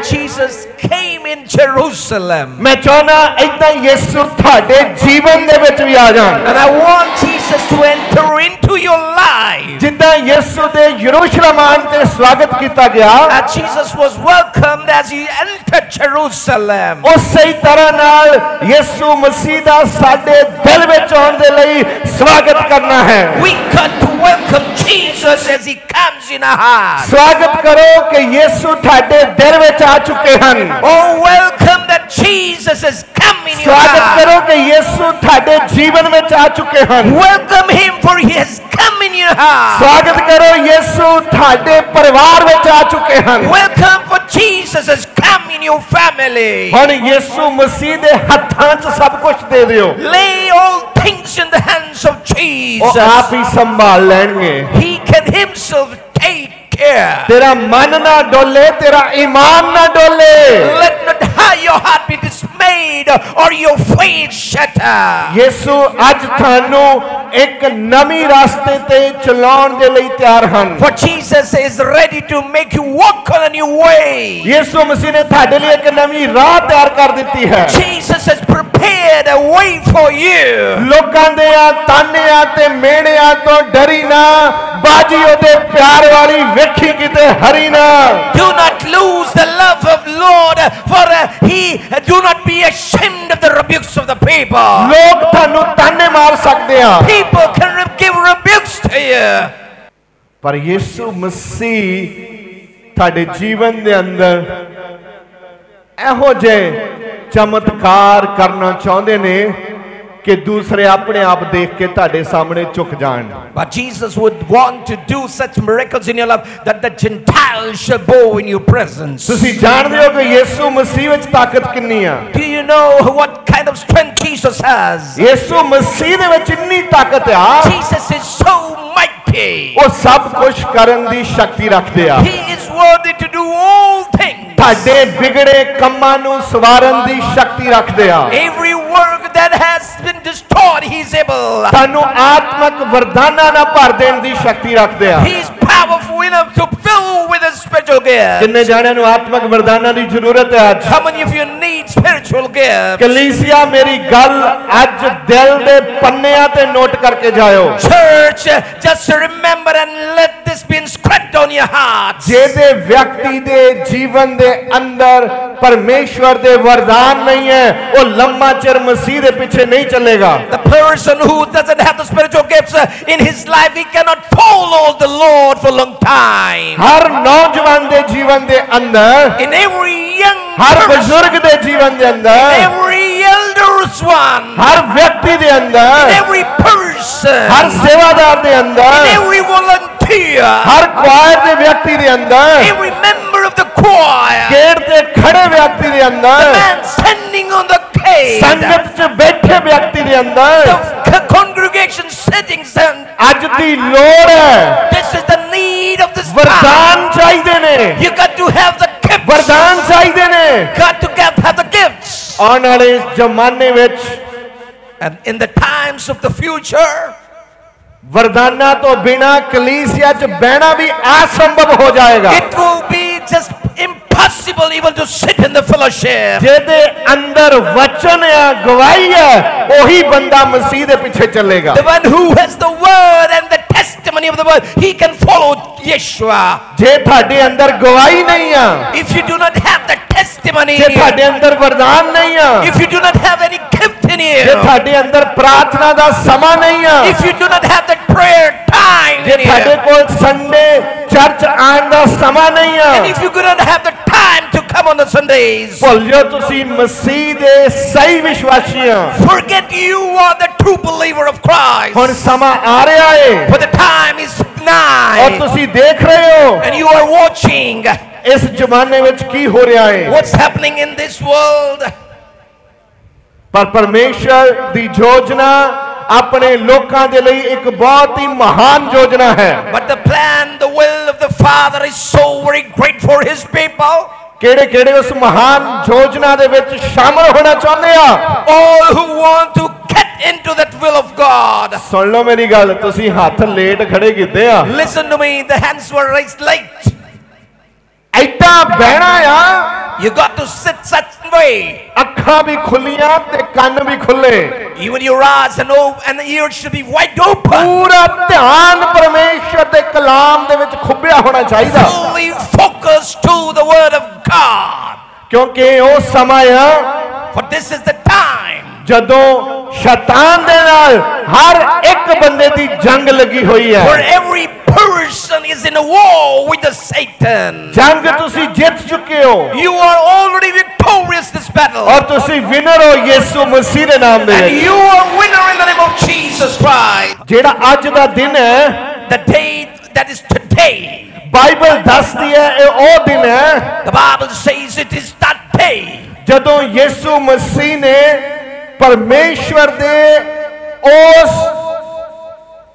Jesus came in Jerusalem. मैं चाहना इतना यीशु थाडे जीवन दे विच भी आ जान. And I want Jesus to enter into your life. जिद्दां यीशु दे यरूशलेम आन ते स्वागत किया गया. Jesus was welcomed as he entered Jerusalem. उसी तरह नाल यीशु मसीह दा साडे दिल विच आउण दे लई स्वागत करना है. We got to welcome Jesus as he comes in our heart. स्वागत करो कि यीशु थाडे दिल विच आ चुके हन. Oh, welcome that Jesus has come in your स्वागत heart. करो कि यीशु थाडे जीवन विच आ चुके हन. Welcome him for he has come in your heart. स्वागत करो यीशु थाडे परिवार विच आ चुके हन. Welcome for Jesus has come in your family. हुण यीशु मसीह दे हत्थां च सब कुछ दे दियो. Lay all things in the hands of Jesus. वो आप ही संभाल लेंगे. He can himself take care. तेरा मन ना डोले, तेरा ईमान ना डोले. Let not your heart be dismayed or your faith shatter. यीशु आज थानू एक नवी रास्ते ते चलाउण दे लई तैयार हन. For Jesus is ready to make you walk on a new way. यीशु मसीह ने थाडे लिए एक नवी राह तैयार कर दी है. Jesus has prepared a way for you. लोकां दे तानियां ते मेड़ियां तो डरी ना, बाजी ओदे प्यार वाली वेखी किते हरी ना. Do not lose the love of Lord, for do not be ashamed of the rebukes of the people. लोग थानू ताने मार सकते हैं. People can give rebukes to you. पर यीशु मसीह थाडे जीवन दे अंदर एहो जे चमत्कार करना चाहते ने कि दूसरे अपने आप देख के ताडे सामने झुक जान. But Jesus would want to do such miracles in your life that the Gentiles shall bow in your presence. तुसी जानदे हो कि यीशु मसीह विच ताकत कितनी है. Do you know what kind of strength Jesus has? यीशु मसीह दे विच इतनी ताकत है. Jesus is so mighty. वो सब कुछ करन दी शक्ति रखदे आ. He is worthy to do all things. Tade बिगड़े कम्मां नू सवारन दी शक्ति रखदे आ. Every work that has been destroyed, he is able. तानू आत्मक वरदानां ना भर देण दी शक्ति रखदे आ. He is powerful enough to fill with a spiritual gift. किन्ने जाणियां नू आत्मक वरदानां दी जरूरत है आज. How many of you need spiritual gifts? कलीसिया मेरी गल आज दिल दे पन्नियां ते नोट करके जाओ. Church, just remember and let this be inscribed on your heart. जेदे व्यक्ति दे जीवन दे अंदर परमेश्वर दे वरदान नहीं है, वो लंबा चिर मसीह दे पीछे नहीं चलेगा. The person who doesn't have the spiritual gifts in his life, he cannot follow the Lord for a long time. हर नौजवान दे जीवन दे अंदर, In every young her person, बुजुर्ग दे जीवन दे अंदर, every elders one, हर व्यक्ति दे अंदर, every person, हर सेवादार दे अंदर, every volunteer, हर क्वायर दे व्यक्ति दे अंदर, every member of the choir, gate ते खड़े व्यक्ति दे the अंदर, man standing on the gate, संगत च बैठे व्यक्ति दे अंदर the congregation settings, and आज दी लोड़ है. this is the need of this time. वरदान चाहिए ने. You got to have the gifts. वरदान चाहिए ने. Got to have the gifts. आने वाले जमाने विच And in the times of the future, वरदाना तो बिना कलीसिया च बहना भी असंभव हो जाएगा. it will be just impossible even to sit in the fellowship. जेदे अंदर वचन या गवाही है, वही बंदा मसीह दे पीछे चलेगा. The one who has the word and the testimony of the word, he can follow Yeshua. जे थाडे अंदर गवाही नहीं है, If you do not have the testimony, जे थाडे अंदर वरदान नहीं है, if you do not have any gift in J you, Thade अंदर प्रार्थना दा समा नहीं है, if you do not have that prayer time जे in थाडे you, कोल संडे चर्च आने दा समा नहीं and है, if you do not have the time to come on the Sundays, भुल जाओ तुसी मसीह दे सही विश्वासी हैं. forget you are the true believer of Christ. हुण समा आ रहा है For the time is और nigh, तुसी देख रहे हो and you are watching इस जमाने विच की हो रहा है. what's happening in this world. पर परमेश्वर दी योजना अपने लोकां दे लई एक बहुत ही महान योजना है. But the plan, the will of the Father is so very great for His people. केड़े केड़े उस महान योजना दे विच शामिल होना चाहते हैं? All who want to get into that will of God. सुन लो मेरी गल, तुसी हाथ लेट खड़े कीते आ. Listen to me, the hands were raised late. ऐडा बहना आ You got to sit such way. ਅੱਖਾਂ ਵੀ ਖੁੱਲੀਆਂ ਤੇ ਕੰਨ ਵੀ ਖੁੱਲੇ Even your eyes and ears should be wide open. ਪੂਰਾ ਧਿਆਨ ਪਰਮੇਸ਼ਰ ਦੇ ਕਲਾਮ ਦੇ ਵਿੱਚ ਖੁੱਭਿਆ ਹੋਣਾ ਚਾਹੀਦਾ Fully focused to the word of God. ਕਿਉਂਕਿ ਉਹ ਸਮਾਂ ਆ For this is the time ਜਦੋਂ ਸ਼ੈਤਾਨ ਦੇ ਨਾਲ ਹਰ ਇੱਕ ਬੰਦੇ ਦੀ ਜੰਗ ਲੱਗੀ ਹੋਈ ਹੈ where every person is in a war with the Satan. ਜੰਗ ਤੁਸੀਂ ਜਿੱਤ ਚੁੱਕੇ ਹੋ You are already victorious this battle. ਔਰ ਤੁਸੀਂ ਵਿਨਰ ਹੋ ਯਿਸੂ ਮਸੀਹ ਦੇ ਨਾਮ ਦੇ And ਵਿੱਚ you are winner in the name of Jesus Christ. ਜਿਹੜਾ ਅੱਜ ਦਾ ਦਿਨ ਹੈ The day that is today. Bible ਦੱਸਦੀ ਹੈ ਇਹ ਉਹ ਦਿਨ ਹੈ The Bible says it is that day. ਜਦੋਂ ਯਿਸੂ ਮਸੀਹ ਨੇ ਪਰਮੇਸ਼ਵਰ ਦੇ ਉਸ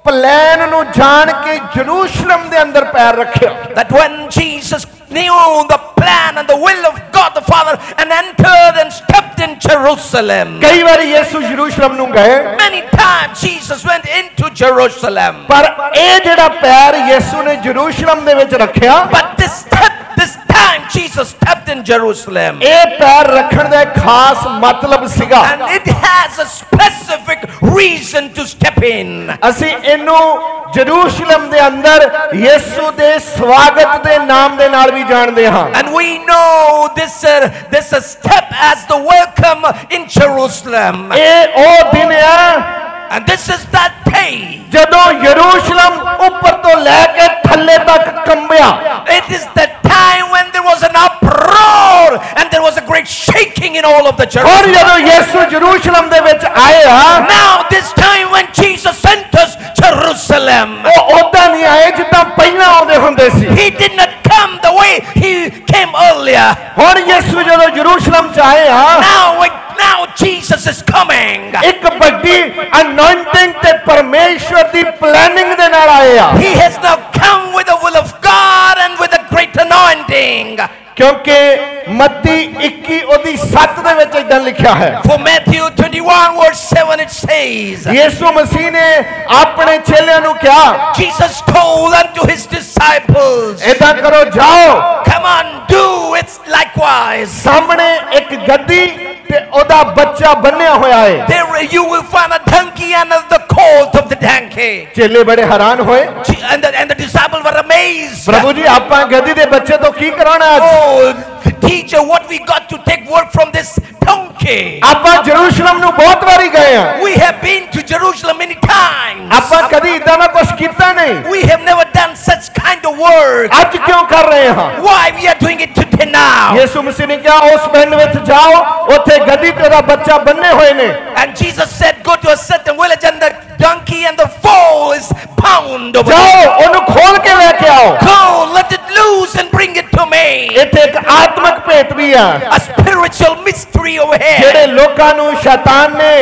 ਪਲਾਨ ਨੂੰ ਜਾਣ ਕੇ ਜਰੂਸ਼ਲਮ ਦੇ ਅੰਦਰ ਪੈਰ ਰੱਖਿਆ That when Jesus knew the plan and the will of God the Father and entered and stepped in Jerusalem. ਕਈ ਵਾਰੀ ਯਿਸੂ ਜਰੂਸ਼ਲਮ ਨੂੰ ਗਏ Many times Jesus went into Jerusalem. ਪਰ ਇਹ ਜਿਹੜਾ ਪੈਰ ਯਿਸੂ ਨੇ ਜਰੂਸ਼ਲਮ ਦੇ ਵਿੱਚ ਰੱਖਿਆ But this time Jesus stepped in Jerusalem. ਇਹ ਪੈਰ ਰੱਖਣ ਦਾ ਇੱਕ ਖਾਸ ਮਤਲਬ ਸੀਗਾ And it has a specific reason to step in. ਅਸੀਂ ਇਹਨੂੰ ਜਰੂਸ਼ਲਮ ਦੇ ਅੰਦਰ ਯਿਸੂ ਦੇ ਸਵਾਗਤ ਦੇ ਨਾਮ ਦੇ ਨਾਲ ਵੀ ਜਾਣਦੇ ਹਾਂ And we know this step as the welcome in Jerusalem. ਇਹ ਉਹ ਦਿਨ ਹੈ And this is that day. ਜਦੋਂ ਯਰੂਸ਼ਲਮ ਉੱਪਰ ਤੋਂ ਲੈ ਕੇ ਥੱਲੇ ਤੱਕ ਕੰਬਿਆ It is the time when there was an uproar and there was a great shaking in all of the ਔਰ Jerusalem. ਜਦੋਂ ਯਿਸੂ ਜਰੂਸ਼ਲਮ ਦੇ ਵਿੱਚ ਆਇਆ Now this time when Jesus enters Jerusalem, ਉਹ ਉਦਾਂ ਨਹੀਂ ਆਏ ਜਿੱਦਾਂ ਪਹਿਲਾਂ ਆਉਂਦੇ ਹੁੰਦੇ ਸੀ he did not come the way he came earlier. ਹੁਣ ਯਿਸੂ ਜਦੋਂ ਜਰੂਸ਼ਲਮ ਚ ਆਇਆ Now Jesus is coming. ਇੱਕ ਵੱਡੀ ਅਨੋਇੰਟਿੰਗ ਤੇ ਪਰਮੇਸ਼ਵਰ ਦੀ ਪਲੈਨਿੰਗ ਦੇ ਨਾਲ ਆਇਆ He has now come with the will of God and with a great anointing. ਕਿਉਂਕਿ ਮੱਤੀ 21 ਉਹਦੀ 7 ਦੇ ਵਿੱਚ ਇਦਾਂ ਲਿਖਿਆ ਹੈ For Matthew 21 verse 7 it says, ਯਿਸੂ ਮਸੀਹ ਨੇ ਆਪਣੇ ਚੇਲਿਆਂ ਨੂੰ ਕਿਹਾ Jesus told unto his disciples, ਇਦਾਂ ਕਰੋ ਜਾਓ come on, do it likewise. ਸਾਹਮਣੇ ਇੱਕ ਗੱਦੀ ਤੇ ਉਹਦਾ ਬੱਚਾ ਬੰਨਿਆ ਹੋਇਆ ਹੈ There you will find a donkey and the colt of the donkey. ਚੇਲੇ ਬੜੇ ਹੈਰਾਨ ਹੋਏ And the disciples were amazed. ਪ੍ਰਭੂ ਜੀ ਆਪਾਂ ਗੱਦੀ ਦੇ ਬੱਚੇ ਤੋਂ ਕੀ ਕਰਾਉਣਾ ਅੱਜ Oh, teacher, what we got to take work from this donkey? ਆਪਾਂ ਜਰੂਸ਼ਲਮ ਨੂੰ ਬਹੁਤ ਵਾਰੀ ਗਏ ਆ We have been to Jerusalem many times. ਆਪਾਂ ਕਦੀ ਇਦਾਂ ਦਾ ਕੁਝ ਕੀਤਾ ਨਹੀਂ We have never done such kind of work. ਅੱਜ ਕਿਉਂ ਕਰ ਰਹੇ ਹਾਂ Why we are doing it today now? ਯਿਸੂ ਮਸੀਹ ਨੇ ਕਿਹਾ ਉਸ ਪਿੰਡ ਵਿੱਚ ਜਾਓ ਉੱਥੇ ਗੱਦੀ ਤੇ ਉਹਦਾ ਬੱਚਾ ਬੰਨੇ ਹੋਏ ਨੇ And Jesus said, go to a certain village and the donkey and the foal is bound over ਜਾਓ there. ਉਹਨੂੰ ਖੋਲ ਕੇ ਲੈ ਕੇ ਆਓ Go, let it loose and bring it to me. ਇੱਥੇ ਇੱਕ ਆਤਮਿਕ ਭੇਤ ਵੀ ਆ A spiritual mystery over here. ਜਿਹੜੇ ਲੋਕਾਂ ਨੂੰ ਸ਼ੈਤਾਨ ਨੇ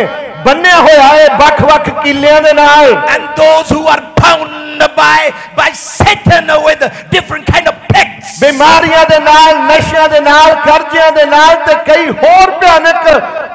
ਬੰਨਿਆ ਹੋਇਆ ਹੈ ਵੱਖ-ਵੱਖ ਕੀਲਿਆਂ ਦੇ ਨਾਲ And those who are bound by Satan with different kind of pegs. ਬਿਮਾਰੀਆਂ ਦੇ ਨਾਲ ਨਸ਼ਿਆਂ ਦੇ ਨਾਲ ਕਰਜ਼ਿਆਂ ਦੇ ਨਾਲ ਤੇ ਕਈ ਹੋਰ ਭਿਆਨਕ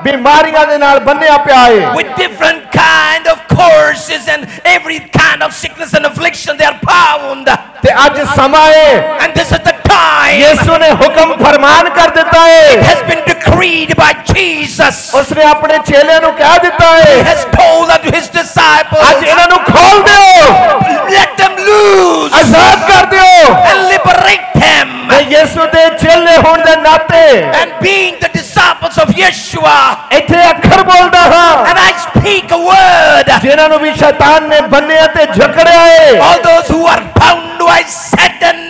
ਬਿਮਾਰੀਆਂ ਦੇ ਨਾਲ ਬੰਨਿਆ ਪਿਆ ਹੈ With different kind of curses and every kind of sickness and affliction they are bound. ਤੇ ਅੱਜ ਸਮਾਂ ਹੈ And this is the time. ਯਿਸੂ ਨੇ ਹੁਕਮ ਫਰਮਾਨ ਕਰ ਦਿੱਤਾ It ਹੈ has been decreed by Jesus. ਉਸਨੇ ਆਪਣੇ ਚੇਲਿਆਂ ਨੂੰ ਕਹਿ ਦਿੱਤਾ He ਹੈ has told unto his disciples, ਅੱਜ ਇਹਨਾਂ ਨੂੰ ਖੋਲ ਦਿਓ let them loose ਆਜ਼ਾਦ ਕਰ ਦਿਓ and liberate them. ਤੇ ਯਿਸੂ ਦੇ ਚੇਲੇ ਹੋਣ ਦੇ ਨਾਤੇ And being the disciples of Yeshua, ਇੱਥੇ ਅੱਖਰ ਬੋਲਦਾ ਹਾਂ and I speak a word. ਜਿਨ੍ਹਾਂ ਨੂੰ ਵੀ ਸ਼ੈਤਾਨ ਨੇ ਬੰਨਿਆ ਤੇ ਜਕੜਿਆ ਹੈ All those who are bound by Satan,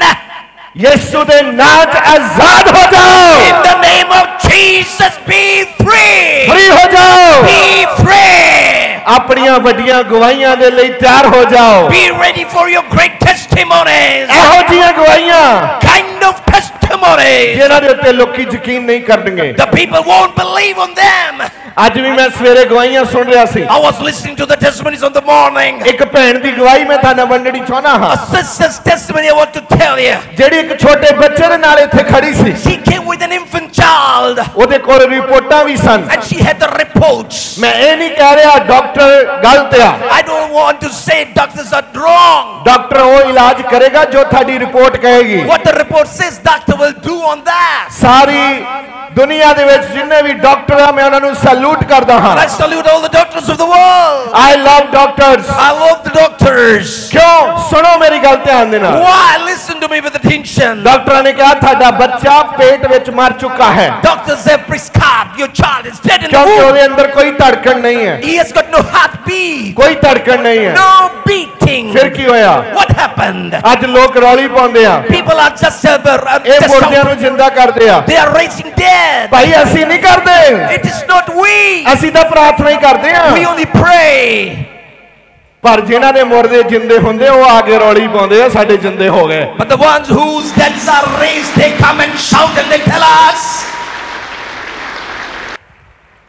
ਯਿਸੂ ਦੇ ਨਾਂ 'ਚ ਆਜ਼ਾਦ ਹੋ ਜਾਓ in the name of Jesus, be free. Free ਹੋ ਜਾਓ Be free. ਆਪਣੀਆਂ ਵੱਡੀਆਂ ਗਵਾਹੀਆਂ ਦੇ ਲਈ ਤਿਆਰ ਹੋ ਜਾਓ Be ready for your great testimonies. ਇਹੋ ਜਿਹੀਆਂ ਗਵਾਹੀਆਂ Kind of testimonies. ਜਿਨ੍ਹਾਂ ਦੇ ਉੱਤੇ ਲੋਕੀ ਯਕੀਨ ਨਹੀਂ ਕਰਨਗੇ The people won't believe on them. ਅੱਜ ਵੀ ਮੈਂ ਸਵੇਰੇ ਗਵਾਹੀਆਂ ਸੁਣ ਰਿਹਾ ਸੀ I was listening to the testimonies on the morning. ਇੱਕ ਭੈਣ ਦੀ ਗਵਾਹੀ ਮੈਂ ਤੁਹਾਨੂੰ ਵੰਡਣੀ ਚਾਹੁੰਦਾ ਹਾਂ A sister's testimony I want to tell you. ਜਿਹੜੀ ਇੱਕ ਛੋਟੇ ਬੱਚੇ ਦੇ ਨਾਲ ਇੱਥੇ ਖੜੀ ਸੀ She came with an infant child. child. ਉਹਦੇ ਕੋਲ ਰਿਪੋਰਟਾਂ ਵੀ ਸਨ। And she had the reports. ਮੈਂ ਇਹ ਨਹੀਂ ਕਹਿ ਰਿਹਾ ਡਾਕਟਰ ਗਲਤ ਆ। I don't want to say doctors are wrong. Doctor ਉਹ ਇਲਾਜ ਕਰੇਗਾ ਜੋ ਤੁਹਾਡੀ ਰਿਪੋਰਟ ਕਹੇਗੀ। What the report says, doctor will do on that. ਸਾਰੀ ਦੁਨੀਆ ਦੇ ਵਿੱਚ ਜਿੰਨੇ ਵੀ ਡਾਕਟਰ ਆ ਮੈਂ ਉਹਨਾਂ ਨੂੰ ਸੈਲੂਟ ਕਰਦਾ ਹਾਂ। And I salute all the doctors of the world. I love doctors. I love the doctors. ਕਿਉਂ? ਸੁਣੋ ਮੇਰੀ ਗੱਲ ਧਿਆਨ ਦੇ ਨਾਲ। Why? Listen to me with attention. ਡਾਕਟਰਾਂ ਨੇ ਕਿਹਾ ਤੁਹਾਡਾ ਬੱਚਾ ਪੇਟ ਵਿੱਚ ਮਰ ਚੁੱਕਾ ਹੈ। Doctors have prescribed your child is dead in the ਕਿਉਂਕਿ womb. ਉਹਦੇ ਅੰਦਰ ਕੋਈ ਧੜਕਣ ਨਹੀਂ ਹੈ। He has got no heartbeat. ਕੋਈ ਧੜਕਣ ਨਹੀਂ ਹੈ। No beating. ਫਿਰ ਕੀ ਹੋਇਆ? What happened? ਅੱਜ ਲੋਕ ਰੌਲੀ ਪਾਉਂਦੇ ਆ। People are just ਇਹ ਮੁਰਦਿਆਂ ਨੂੰ ਜਿੰਦਾ ਕਰਦੇ ਆ। they are raising dead. ਭਾਈ ਅਸੀਂ ਨਹੀਂ ਕਰਦੇ। It is not we. ਅਸੀਂ ਤਾਂ ਪ੍ਰਾਰਥਨਾ ਹੀ ਕਰਦੇ ਆ। We only pray. ਪਰ ਜਿਨ੍ਹਾਂ ਦੇ ਮੁਰਦੇ ਜਿੰਦੇ ਹੁੰਦੇ ਉਹ ਆ ਕੇ ਰੌਲੀ ਪਾਉਂਦੇ ਆ ਸਾਡੇ ਜਿੰਦੇ ਹੋ ਗਏ। But the ones whose deads are raised, they come and shout and they tell us.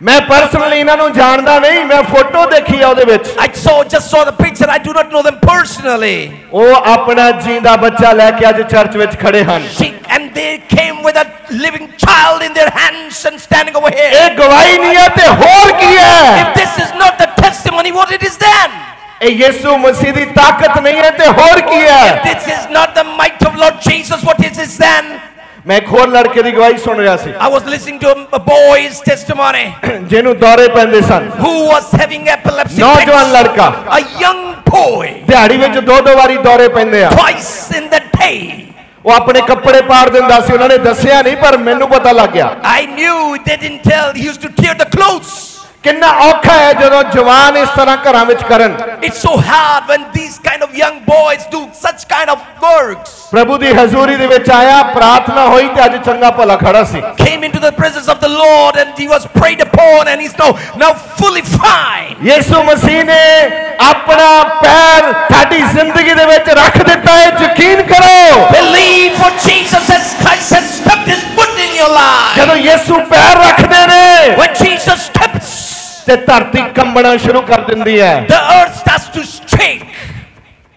ਮੈਂ ਪਰਸਨਲੀ ਇਹਨਾਂ ਨੂੰ ਜਾਣਦਾ ਨਹੀਂ, ਮੈਂ ਫੋਟੋ ਦੇਖੀ ਆ ਉਹਦੇ ਵਿੱਚ। I just saw the picture. I do not know them personally. ਉਹ ਆਪਣਾ ਜਿੰਦਾ ਬੱਚਾ ਲੈ ਕੇ ਅੱਜ ਚਰਚ ਵਿੱਚ ਖੜੇ ਹਨ। And they came with a living child in their hands and standing over here. ਇਹ ਗਵਾਹੀ ਨਹੀਂ ਹੈ ਤੇ ਹੋਰ ਕੀ ਹੈ? If this is not the testimony, what it is then? ਇਹ ਯਿਸੂ ਮਸੀਹ ਦੀ ਤਾਕਤ ਨਹੀਂ ਹੈ ਤੇ ਹੋਰ ਕੀ ਹੈ? If this is not the might of Lord Jesus, what is this then? ਮੈਂ ਇੱਕ ਹੋਰ ਲੜਕੇ ਦੀ ਗਵਾਹੀ ਸੁਣ ਰਿਹਾ ਸੀ। I was listening to a boy's testimony. ਜਿਹਨੂੰ ਦੌਰੇ ਪੈਂਦੇ ਸਨ। Who was having epilepsy. ਨੌਜਵਾਨ ਲੜਕਾ। A young boy. ਦਿਹਾੜੀ ਵਿੱਚ ਦੋ ਵਾਰੀ ਦੌਰੇ ਪੈਂਦੇ ਆ। Twice in the day. ਉਹ ਆਪਣੇ ਕੱਪੜੇ ਪਾੜ ਦਿੰਦਾ ਸੀ। ਉਹਨਾਂ ਨੇ ਦੱਸਿਆ ਨਹੀਂ ਪਰ ਮੈਨੂੰ ਪਤਾ ਲੱਗ ਗਿਆ। I knew, they didn't tell. He used to tear the clothes. ਕਿੰਨਾ ਔਖਾ ਹੈ ਜਦੋਂ ਜਵਾਨ ਇਸ ਤਰ੍ਹਾਂ ਘਰਾਂ ਵਿੱਚ ਕਰਨ। It's so hard when these kind of young boys do such kind of works. ਪ੍ਰਭੂ ਦੀ ਹਜ਼ੂਰੀ ਦੇ ਵਿੱਚ ਆਇਆ, ਪ੍ਰਾਰਥਨਾ ਹੋਈ ਤੇ ਅੱਜ ਚੰਗਾ ਭਲਾ ਖੜਾ ਸੀ। Came into the presence of the Lord and he was prayed upon and he's now fully fine. ਯਿਸੂ ਮਸੀਹ ਨੇ ਆਪਣਾ ਪੈਰ ਤੁਹਾਡੀ ਜ਼ਿੰਦਗੀ ਦੇ ਵਿੱਚ ਰੱਖ ਦਿੱਤਾ ਹੈ। ਯਕੀਨ ਕਰੋ। Believe what Jesus has, Christ has stepped his foot in your life. ਜਦੋਂ ਯਿਸੂ ਪੈਰ ਰੱਖਦੇ ਨੇ When Jesus steps, ਤੇ ਧਰਤੀ ਕੰਬਣਾ ਸ਼ੁਰੂ ਕਰ ਦਿੰਦੀ ਹੈ। the earth starts to shake.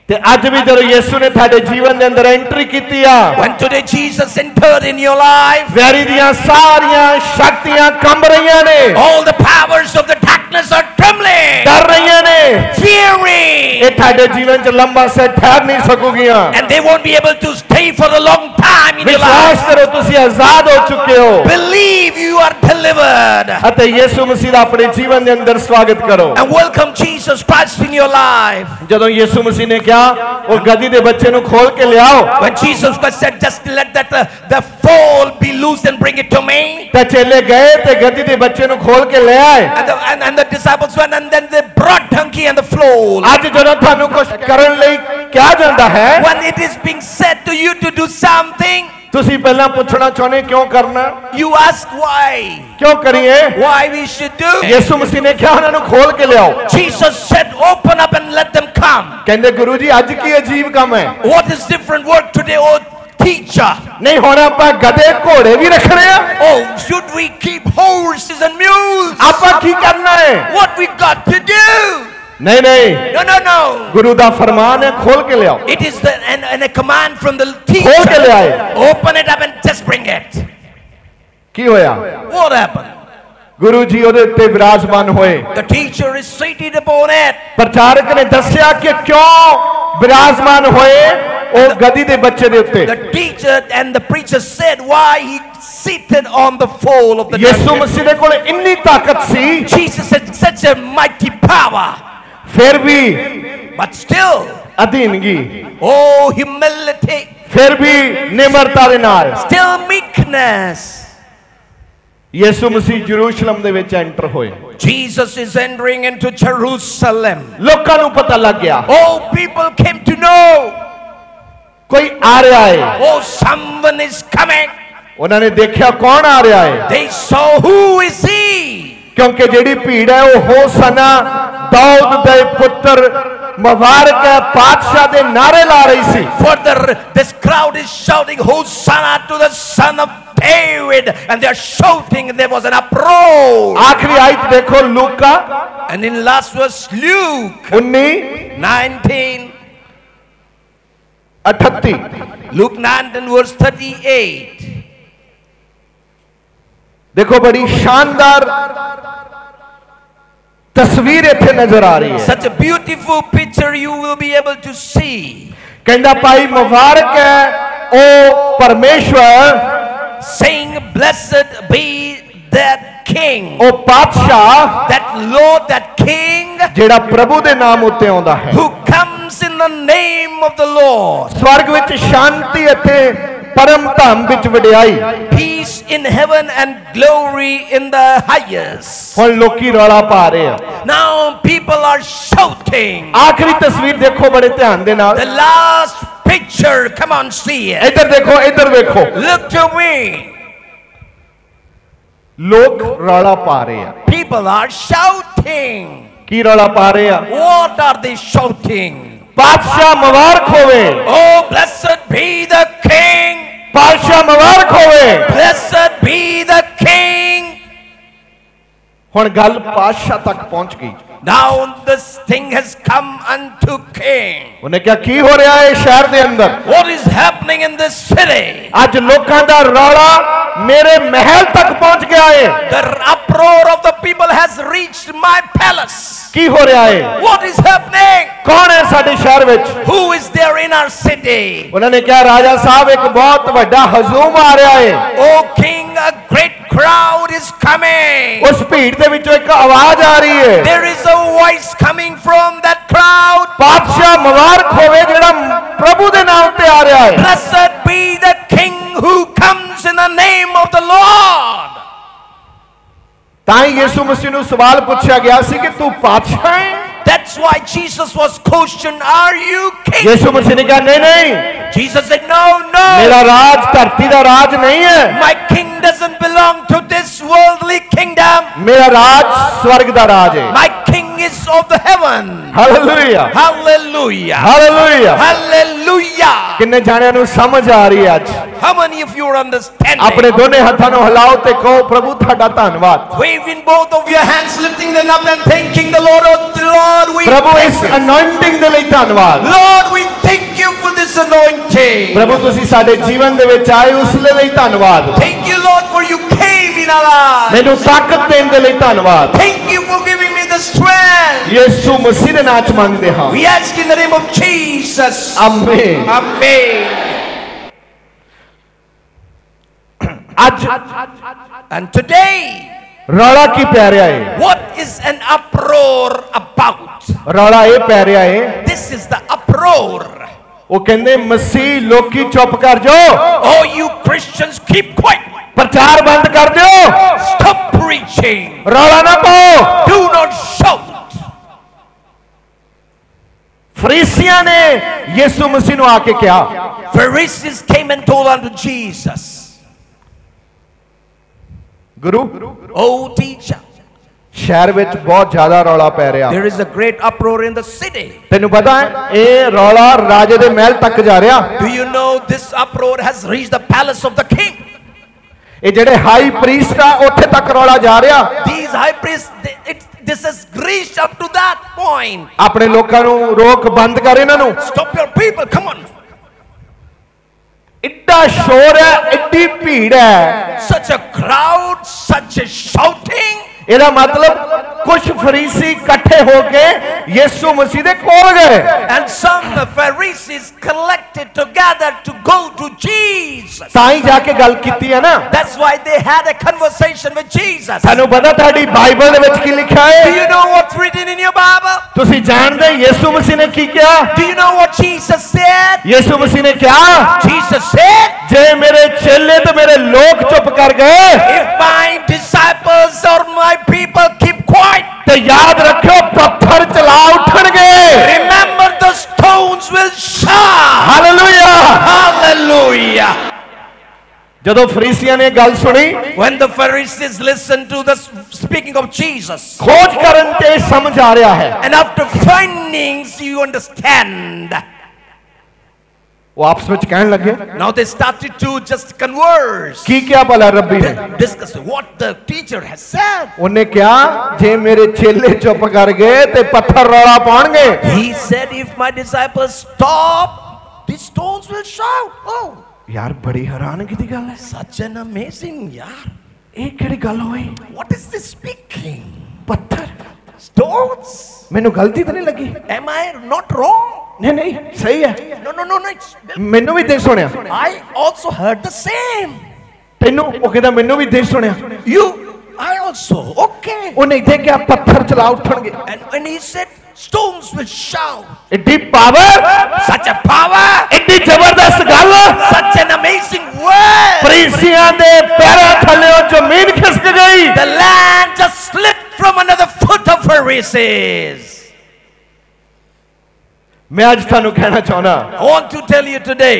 ਤੇ ਅੱਜ ਵੀ ਜਦੋਂ ਯਿਸੂ ਨੇ ਤੁਹਾਡੇ ਜੀਵਨ ਦੇ ਅੰਦਰ ਐਂਟਰੀ ਕੀਤੀ ਆ। When today Jesus entered in your life, very ਦੀਆਂ ਸਾਰੀਆਂ ਸ਼ਕਤੀਆਂ ਕੰਬ ਰਹੀਆਂ ਨੇ। all the powers of the darkness are trembling, ਡਰ ਰਹੀਆਂ ਨੇ। fearing, ਇਹ ਤੁਹਾਡੇ ਜੀਵਨ 'ਚ ਲੰਬਾ ਸੇ ਠਹਿਰ ਨਹੀਂ ਸਕੂਗੀਆਂ। and they won't be able to stay for a long time in your ਵਿਸ਼ਵਾਸ life. ਕਰੋ ਤੁਸੀਂ ਆਜ਼ਾਦ ਹੋ ਚੁੱਕੇ ਹੋ। Believe you are delivered ਅਤੇ ਯਿਸੂ ਮਸੀਹ ਦਾ ਆਪਣੇ ਜੀਵਨ ਦੇ ਅੰਦਰ ਸਵਾਗਤ ਕਰੋ। and welcome Jesus Christ in your life. ਜਦੋਂ ਯਿਸੂ ਮਸੀਹ ਨੇ ਕਿਹਾ ਉਹ ਗਦੀ ਦੇ ਬੱਚੇ ਨੂੰ ਖੋਲ ਕੇ ਲਿਆਓ। When Jesus Christ said, just let that the foal be loose and bring it to me. ਤਾਂ ਚੇਲੇ ਗਏ ਤੇ ਗਦੀ ਦੇ ਬੱਚੇ ਨੂੰ ਖੋਲ ਕੇ ਲੈ ਆਏ। And the disciples went and then they brought donkey and the foal. ਅੱਜ ਜਦੋਂ ਤੁਹਾਨੂੰ ਕੁਝ ਕਰਨ ਲਈ ਕਿਹਾ ਜਾਂਦਾ ਹੈ, When it is being said to you to do something, ਤੁਸੀਂ ਪਹਿਲਾਂ ਪੁੱਛਣਾ ਚਾਹੁੰਦੇ ਕਿਉਂ ਕਰਨਾ? you ask why. ਕਿਉਂ ਕਰੀਏ? Why we should do. ਯਿਸੂ ਮਸੀਹ ਨੇ ਕਿਹਾ ਉਹਨਾਂ ਨੂੰ ਖੋਲ ਕੇ ਲਿਆਓ। Jesus said, open up and let them come. ਕਹਿੰਦੇ ਗੁਰੂ ਜੀ ਅੱਜ ਕੀ ਅਜੀਬ ਕੰਮ ਹੈ। What is different work today, oh teacher? ਨਹੀਂ ਹੁਣ ਆਪਾਂ ਗਧੇ ਘੋੜੇ ਵੀ ਰੱਖਣੇ ਆ। Oh, should we keep horses and mules? ਆਪਾਂ ਕੀ ਕਰਨਾ ਹੈ? What we got to do? ਨਹੀਂ ਨਹੀਂ, No. ਗੁਰੂ ਦਾ ਫਰਮਾਨ ਹੈ ਖੋਲ ਕੇ ਲਿਆਓ। It is and a command from the ਖੋਲ ਕੇ teacher. ਲਿਆਏ। Open it up and just bring it. ਕੀ ਹੋਇਆ? What happened? ਗੁਰੂ ਜੀ ਉਹਦੇ ਉੱਤੇ ਵਿਰਾਜਮਾਨ ਹੋਏ। The teacher is seated upon it. ਪ੍ਰਚਾਰਕ ਨੇ ਦੱਸਿਆ ਕਿ ਕਿਉਂ ਵਿਰਾਜਮਾਨ ਹੋਏ ਉਹ ਗਦੀ ਦੇ ਬੱਚੇ ਦੇ ਉੱਤੇ। The teacher and the preacher said why he seated on the foal of the ਯਿਸੂ donkey. ਮਸੀਹ ਦੇ ਕੋਲ ਇੰਨੀ ਤਾਕਤ ਸੀ, Jesus had such a mighty power, ਫਿਰ ਵੀ but still, ਅਧੀਨਗੀ, oh humility, ਫਿਰ ਵੀ ਨਿਮਰਤਾ ਦੇ ਨਾਲ still meekness. ਯਿਸੂ ਮਸੀਹ ਜਰੂਸ਼ਲਮ ਦੇ ਵਿੱਚ ਐਂਟਰ ਹੋਏ। Jesus is entering into Jerusalem. ਲੋਕਾਂ ਨੂੰ ਪਤਾ ਲੱਗ ਗਿਆ Oh, people came to know. ਕੋਈ ਆ ਰਿਹਾ ਹੈ। Oh, someone is coming. ਉਹਨਾਂ ਨੇ ਦੇਖਿਆ ਕੌਣ ਆ ਰਿਹਾ ਹੈ, They saw who is he. ਕਿਉਂਕਿ ਜਿਹੜੀ ਭੀੜ ਹੈ ਉਹ ਹੋਸਨਾ ਦਾਊਦ ਦੇ ਪੁੱਤਰ ਮੁਬਾਰਕ ਹੈ ਪਾਤਸ਼ਾਹ ਦੇ ਨਾਰੇ ਲਾ ਰਹੀ ਸੀ। Further, this crowd is shouting Hosanna to the son of David, and they are shouting, and there was an uproar. ਆਖਰੀ ਆਇਤ ਦੇਖੋ ਲੂਕਾ And in last verse, Luke 19:38 Luke 9 and verse 38. देखो बड़ी शानदार तस्वीर इत्थे नजर आ रही है। Such a beautiful picture you will be able to see. कहंदा भाई मुबारक है ओ परमेश्वर, saying, blessed be that king, ओ बादशाह, that Lord, that king, जेड़ा प्रभु दे नाम उत्ते आंदा है, who comes in the name of the Lord. स्वर्ग विच शांति अते परम धाम विच वडियाई, Peace in heaven and glory in the highest. हुण लोकी रौला पा रहे हैं। Now people are shouting. आखिरी तस्वीर देखो बड़े ध्यान दे नाल। The last picture, come on, see it. इधर देखो, इधर देखो, Look to me. लोग रौला पा रहे हैं। People are shouting. की रौला पा रहे हैं? What are they shouting? बादशाह मुबारक होवे, Oh, blessed be the king. बादशाह मुबारक होवे। Blessed be the king. हुण गल बादशाह तक पहुंच गई। Now this thing has come unto king. उन्हें क्या की हो रहा है शहर दे अंदर? What is happening in this city? आज लोकां दा रौला मेरे महल तक पहुंच गया है। The uproar of the people has reached my palace. की हो रहा है? What is happening? कौन है साडे शहर विच? Who is there in our city? उन्होंने कहा राजा साहब एक बहुत बड़ा हजूम आ रहा है। Oh king, a great crowd is coming. उस भीड़ दे विचों एक आवाज आ रही है। There is a voice coming from that crowd. बादशाह मुबारक होवे जेड़ा प्रभु दे नाम ते आ रहा है। Blessed be the king who comes in the name of the Lord. ताई यीशु मसीह नूं सवाल पूछा गया सी कि तू बादशाह है? That's why Jesus was questioned, are you king? यीशु मसीह ने कहा नहीं नहीं, Jesus said, no, no. मेरा राज धरती दा राज नहीं है। My king doesn't belong to this worldly kingdom. मेरा राज स्वर्ग दा राज है। My king is of the heaven. Hallelujah, Hallelujah. Hallelujah. Hallelujah. किन्ने जाणियां नूं समझ आ रही है आज? How many of you are understanding? अपने दोने हाथां नूं हिलाओ ते कहो प्रभु ਤੁਹਾਡਾ ਧੰਨਵਾਦ। Waving both of your hands, lifting them up and thanking the Lord. Oh Lord, we Prabhu thank इस you. अनॉइंटिंग दे ਲਈ ਧੰਨਵਾਦ। Lord, we thank you for this anointing. प्रभु ਤੁਸੀਂ ਸਾਡੇ ਜੀਵਨ ਦੇ ਵਿੱਚ ਆਏ ਉਸ ਲਈ ਧੰਨਵਾਦ। Thank you, Lord, for you came in our lives. ਮੈਨੂੰ ਤਾਕਤ ਦੇਣ ਦੇ ਲਈ ਧੰਨਵਾਦ। Thank you for giving me the strength. ਯीशु ਮਸੀਹ ਦੇ ਨਾਮ ਚ ਮੰਗਦੇ ਹਾਂ। We ask in the name of Jesus. ਆਮੀਨ। Amen. ਅੱਜ And today, ਰੌਲਾ ਕੀ ਪੈ ਰਿਹਾ ਹੈ? what is an uproar about? ਰੌਲਾ ਇਹ ਪੈ ਰਿਹਾ ਹੈ, This is the uproar. ਉਹ ਕਹਿੰਦੇ ਮਸੀਹ ਲੋਕੀ ਚੁੱਪ ਕਰ ਜਾਓ, Oh, you Christians, keep quiet. ਪ੍ਰਚਾਰ ਬੰਦ ਕਰ ਦਿਓ, Stop preaching. ਰੌਲਾ ਨਾ ਪਾਓ। Do not shout. ਫਰੀਸੀਆਂ ਨੇ ਯीशु ਮਸੀਹ ਨੂੰ ਆ ਕੇ ਕਿਹਾ, Pharisees came and told unto Jesus, Guru oh teacher, ਸ਼ਹਿਰ ਵਿੱਚ ਬਹੁਤ ਜ਼ਿਆਦਾ ਰੌਲਾ ਪੈ ਰਿਹਾ। there is a great uproar in the city. ਤੈਨੂੰ ਪਤਾ ਹੈ ਇਹ ਰੌਲਾ ਰਾਜੇ ਦੇ ਮਹਿਲ ਤੱਕ ਜਾ ਰਿਹਾ। Do you know this uproar has reached the palace of the king? ਇਹ ਜਿਹੜੇ ਹਾਈ ਪ੍ਰੀਸਟ ਆ ਉੱਥੇ ਤੱਕ ਰੌਲਾ ਜਾ ਰਿਹਾ। These high priests, this has reached up to that point. ਆਪਣੇ ਲੋਕਾਂ ਨੂੰ ਰੋਕ ਬੰਦ ਕਰ ਇਹਨਾਂ ਨੂੰ। Stop your people, come on. ਇੱਡਾ ਸ਼ੋਰ ਹੈ, ਇੱਡੀ ਭੀੜ ਹੈ। Such a crowd, such a shouting. ਇਹਦਾ ਮਤਲਬ ਕੁਝ ਫਰੀਸੀ ਇਕੱਠੇ ਹੋ ਕੇ ਯीशु ਮਸੀਹ ਦੇ ਕੋਲ ਗਏ। And some Pharisees collected together to go to Jesus. ਤਾਂ ਹੀ ਜਾ ਕੇ ਗੱਲ ਕੀਤੀ ਹੈ ਨਾ। That's why they had a conversation with Jesus. ਤੁਹਾਨੂੰ ਪਤਾ ਤੁਹਾਡੀ ਬਾਈਬਲ ਦੇ ਵਿੱਚ ਕੀ ਲਿਖਿਆ Do ਹੈ? you know what's written in your Bible? ਤੁਸੀਂ ਜਾਣਦੇ ਯीशु ਮਸੀਹ ਨੇ ਕੀ ਕਿਹਾ? Do you know what Jesus said? ਯीशु ਮਸੀਹ ਨੇ ਕਿਹਾ, Jesus said, ਜੇ ਮੇਰੇ ਚੇਲੇ ਤੇ ਮੇਰੇ ਲੋਕ ਚੁੱਪ ਕਰ ਗਏ if my disciples or my people keep quiet, ਤੇ ਯਾਦ ਰੱਖਿਓ ਪੱਥਰ ਚਲਾ ਉੱਠਣਗੇ। remember the stones will shout. Hallelujah. Hallelujah. ਜਦੋਂ ਫਰੀਸੀਆਂ ਨੇ ਗੱਲ ਸੁਣੀ, When the Pharisees listened to the speaking of Jesus, ਖੋਜ ਕਰਨ ਤੇ ਸਮਝ ਆ ਰਿਹਾ ਹੈ, and after findings you understand, ਉਹ ਆਪਸ ਵਿੱਚ ਕਹਿਣ ਲੱਗੇ, now they started to just converse, ਕੀ ਕਿਹਾ ਭਲਾ ਰੱਬੀ ਨੇ? discuss what the teacher has said. ਉਹਨੇ ਕਿਹਾ ਜੇ ਮੇਰੇ ਚੇਲੇ ਚੁੱਪ ਕਰ ਗਏ ਤੇ ਪੱਥਰ ਰੌਲਾ ਪਾਉਣਗੇ। He said, if my disciples stop, these stones will shout. Oh, ਯਾਰ ਬੜੀ ਹੈਰਾਨਗੀ ਦੀ ਗੱਲ ਹੈ। such an amazing, yaar. ਇਹ ਕਿਹੜੀ ਗੱਲ ਹੋਈ? What is this speaking? ਪੱਥਰ? Stones? ਮੈਨੂੰ ਗਲਤੀ ਤਾਂ ਨਹੀਂ ਲੱਗੀ? Am I not wrong? ਨਹੀਂ ਨਹੀਂ ਸਹੀ ਹੈ। No. ਮੈਨੂੰ ਵੀ ਦੇ ਸੁਣਿਆ। I also heard the same. ਤੈਨੂੰ? ਉਹ ਕਹਿੰਦਾ ਮੈਨੂੰ ਵੀ ਦੇ ਸੁਣਿਆ। I also. Okay. ਉਹਨੇ ਇੱਥੇ ਕਿਹਾ ਪੱਥਰ ਚਲਾ ਉੱਠਣਗੇ। And when he said stones will shout. ਇੱਡੀ ਪਾਵਰ, Such a power. ਇੱਡੀ ਜ਼ਬਰਦਸਤ ਗੱਲ, Such an amazing word. ਫਰੀਸੀਆਂ ਦੇ ਪੈਰਾਂ ਥੱਲੇੋਂ ਜ਼ਮੀਨ ਖਿਸਕ ਗਈ। The land just slipped from under the foot of Pharisees. ਮੈਂ ਅੱਜ ਤੁਹਾਨੂੰ ਕਹਿਣਾ ਚਾਹੁੰਦਾ, I want to tell you today,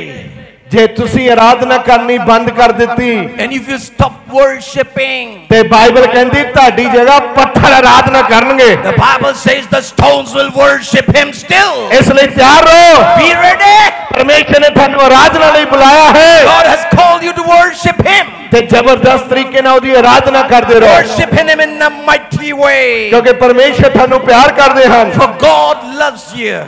ਜੇ ਤੁਸੀਂ ਆਰਾਧਨਾ ਕਰਨੀ ਬੰਦ ਕਰ ਦਿੱਤੀ and if you stop worshiping, ਤੇ ਬਾਈਬਲ ਕਹਿੰਦੀ ਤੁਹਾਡੀ ਜਗ੍ਹਾ ਪੱਥਰ ਆਰਾਧਨਾ ਕਰਨਗੇ। the Bible says the stones will worship him still. ਇਸ ਲਈ ਤਿਆਰ ਰਹੋ। Be ready. ਪਰਮੇਸ਼ਰ ਨੇ ਤੁਹਾਨੂੰ ਆਰਾਧਨਾ ਲਈ ਬੁਲਾਇਆ ਹੈ God has called you to worship him. ਤੇ ਜ਼ਬਰਦਸਤ ਤਰੀਕੇ ਨਾਲ ਉਹਦੀ ਆਰਾਧਨਾ ਕਰਦੇ ਰਹੋ, Worship him in a mighty way. ਕਿਉਂਕਿ ਪਰਮੇਸ਼ਰ ਤੁਹਾਨੂੰ ਪਿਆਰ ਕਰਦੇ ਹਨ। For God loves you.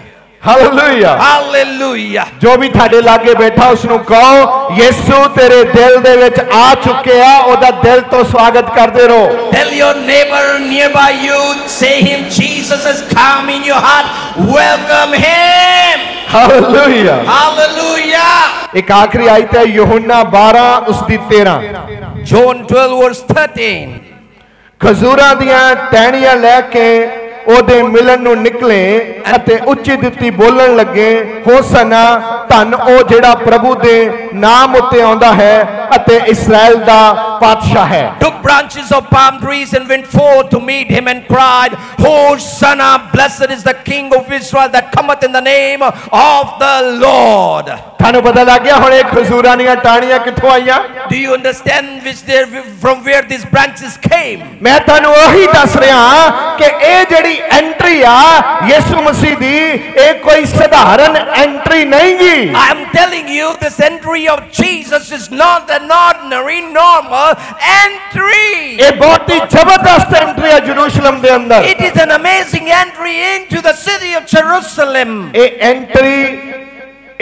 Hallelujah. Hallelujah. ਜੋ ਵੀ ਤੁਹਾਡੇ ਲਾਗੇ ਬੈਠਾ ਉਸ ਨੂੰ ਕਹੋ ਯਿਸੂ ਤੇਰੇ ਦਿਲ ਦੇ ਵਿੱਚ ਆ ਚੁੱਕਿਆ, ਉਹਦਾ ਦਿਲ ਤੋਂ ਸਵਾਗਤ ਕਰਦੇ ਰਹੋ। Tell your neighbor nearby you, say him, Jesus has come in your heart. Welcome him. Hallelujah. Hallelujah. ਇੱਕ ਆਖਰੀ ਆਇਤ ਹੈ ਯੋਹੰਨਾ 12 ਉਸ ਦੀ 13। John 12 verse 13. ਖਜੂਰਾਂ ਦੀਆਂ ਟਹਿਣੀਆਂ ਲੈ ਕੇ ਉਹਦੇ ਮਿਲਣ ਨੂੰ ਨਿਕਲੇ ਅਤੇ ਉੱਚੀ ਦਿੱਤੀ ਬੋਲਣ ਲੱਗੇ, ਹੋਸਨਾ, ਧੰਨ ਉਹ ਜਿਹੜਾ ਪ੍ਰਭੂ ਦੇ ਨਾਮ ਉੱਤੇ ਆਉਂਦਾ ਹੈ ਅਤੇ ਇਸਰਾਇਲ ਦਾ ਪਾਤਸ਼ਾਹ ਹੈ। Took branches of palm trees and went forth to meet him and cried, Hosanna, blessed is the King of Israel that cometh in the name of the Lord. ਤੁਹਾਨੂੰ ਪਤਾ ਲੱਗ ਗਿਆ ਹੁਣ ਇਹ ਖਜੂਰਾਂ ਦੀਆਂ ਟਾਹਣੀਆਂ ਕਿੱਥੋਂ ਆਈਆਂ? Do you understand from where these branches came? ਮੈਂ ਤੁਹਾਨੂੰ ਉਹੀ ਦੱਸ ਰਿਹਾ ਕਿ ਇਹ ਜਿਹੜੀ ਐਂਟਰੀ ਆ ਯਿਸੂ ਮਸੀਹ ਦੀ, ਇਹ ਕੋਈ ਸਧਾਰਨ ਐਂਟਰੀ ਨਹੀਂ ਗੀ। I am telling you, this entry of Jesus is not an ordinary, normal entry. ਇਹ ਬਹੁਤ ਹੀ ਜ਼ਬਰਦਸਤ ਐਂਟਰੀ ਹੈ ਯਰੂਸ਼ਲਮ ਦੇ ਅੰਦਰ। It is an amazing entry into the city of Jerusalem. ਇਹ ਐਂਟਰੀ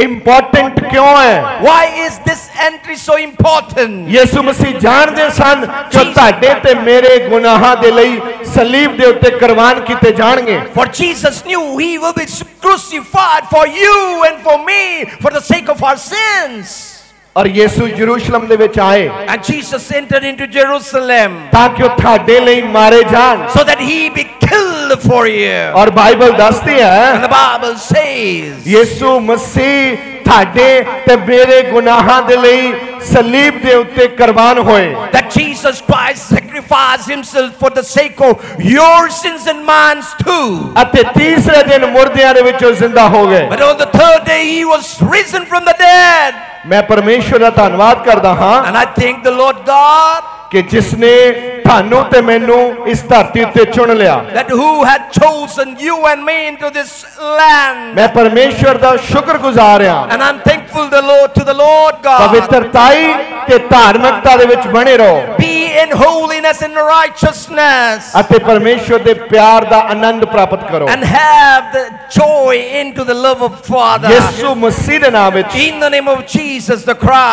ਇੰਪੋਰਟੈਂਟ ਕਿਉਂ ਹੈ? Why is this entry so important? ਯਿਸੂ ਮਸੀਹ ਜਾਣਦੇ ਸਨ ਕਿ ਤੁਹਾਡੇ ਤੇ ਮੇਰੇ ਗੁਨਾਹਾਂ ਦੇ ਲਈ ਸਲੀਬ ਦੇ ਉੱਤੇ ਕੁਰਬਾਨ ਕੀਤੇ ਜਾਣਗੇ। For Jesus knew he will be crucified for you and for me for the sake of our sins. ਔਰ ਯਿਸੂ ਯਰੂਸ਼ਲਮ ਦੇ ਵਿੱਚ ਆਏ And Jesus entered into Jerusalem ਤਾਂ ਕਿ ਉਹ ਤੁਹਾਡੇ ਲਈ ਮਾਰੇ ਜਾਣ। so that he be killed for you. ਔਰ ਬਾਈਬਲ ਦੱਸਦੀ ਹੈ And the Bible says ਯਿਸੂ ਮਸੀਹ ਤੁਹਾਡੇ ਤੇ ਮੇਰੇ ਗੁਨਾਹਾਂ ਦੇ ਲਈ ਸਲੀਬ ਦੇ ਉੱਤੇ ਕੁਰਬਾਨ ਹੋਏ। that Jesus Christ sacrificed himself for the sake of your sins and mine too. ਅਤੇ ਤੀਸਰੇ ਦਿਨ ਮੁਰਦਿਆਂ ਦੇ ਵਿੱਚੋਂ ਜ਼ਿੰਦਾ ਹੋ ਗਏ। But on the third day he was risen from the dead. ਮੈਂ ਪਰਮੇਸ਼ਵਰ ਦਾ ਧੰਨਵਾਦ ਕਰਦਾ ਹਾਂ And I thank the Lord God ਕਿ ਜਿਸਨੇ ਤੁਹਾਨੂੰ ਤੇ ਮੈਨੂੰ ਇਸ ਧਰਤੀ ਉੱਤੇ ਚੁਣ ਲਿਆ। that who had chosen you and me into this land. ਮੈਂ ਪਰਮੇਸ਼ਵਰ ਦਾ ਸ਼ੁਕਰਗੁਜ਼ਾਰ ਹਾਂ। And I'm thankful to the Lord God. ਪਵਿੱਤਰਤਾਈ ਤੇ ਧਾਰਮਿਕਤਾ ਦੇ ਵਿੱਚ ਬਣੇ ਰਹੋ। Be in holiness and righteousness. ਅਤੇ ਪਰਮੇਸ਼ਵਰ ਦੇ ਪਿਆਰ ਦਾ ਆਨੰਦ ਪ੍ਰਾਪਤ ਕਰੋ। And have the joy into the love of Father. ਯਿਸੂ ਮਸੀਹ ਦੇ ਨਾਮ ਵਿੱਚ In the name of Jesus the Christ.